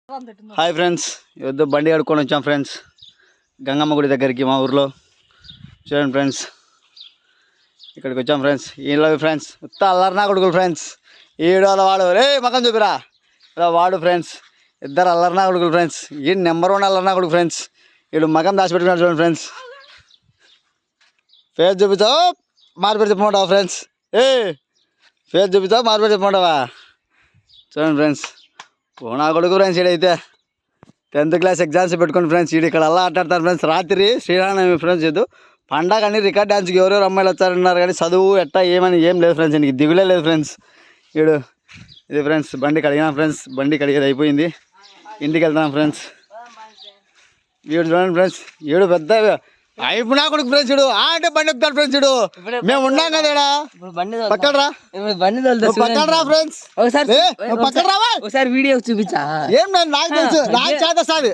Hi friends, ఇవద్దు బండి కడుక్కొని వచ్చాం ఫ్రెండ్స్ గంగమ్మ గుడి దగ్గరికి మా ఊర్లో. చూడండి ఫ్రెండ్స్, ఇక్కడికి వచ్చాం ఫ్రెండ్స్. ఈలో ఫ్రెండ్స్ ఉత్త అల్లరినా కొడుకులు ఫ్రెండ్స్. ఈడు అలా వాడు రే మకం చూపిరా ఇలా వాడు ఫ్రెండ్స్. ఇద్దరు అల్లరినా కొడుకులు ఫ్రెండ్స్. ఈ నెంబర్ 1 అల్లరినా కొడుకు ఫ్రెండ్స్. వీడు మకం దాచిపెట్టుకున్నాడు చూడండి ఫ్రెండ్స్. ఫేస్ చూపించావు మార్పెట్టి చెప్పమంటావా ఫ్రెండ్స్? ఫేస్ చూపించావు మార్పెట్టి చెప్పమంటావా? చూడండి ఫ్రెండ్స్, నా కొడుకు ఫ్రెండ్స్. ఈడైతే 10th క్లాస్ ఎగ్జామ్స్ పెట్టుకుని ఫ్రెండ్స్. ఈడు ఇక్కడ అలా ఆటాడతారు ఫ్రెండ్స్. రాత్రి శ్రీరామనవమి ఫ్రెండ్స్. ఇది పండగ అని రికార్డ్ డాన్స్కి ఎవరెవరు అమ్మాయిలు వచ్చారన్నారు, కానీ చదువు ఎట్టా ఏమని ఏం లేదు ఫ్రెండ్స్. నీకు దిగులే లేదు ఫ్రెండ్స్. ఈడు ఇది ఫ్రెండ్స్ బండి కడిగినా ఫ్రెండ్స్. బండి కడిగేది అయిపోయింది, ఇంటికి వెళ్తాం ఫ్రెండ్స్. వీడు చూడండి ఫ్రెండ్స్, ఈడు పెద్ద అయిపోయినా కొడుకు ఫ్రెండ్స్. ఇడు అంటే బండి ఎక్కుతాడు ఫ్రెండ్స్. ఇడు మేము ఉన్నాం కదా పక్కన రా ఫ్రెండ్స్. పక్కన రావా ఒకసారి వీడియో చూపించా. ఏం నాకు తెలుసు, నాకు చేత సాది.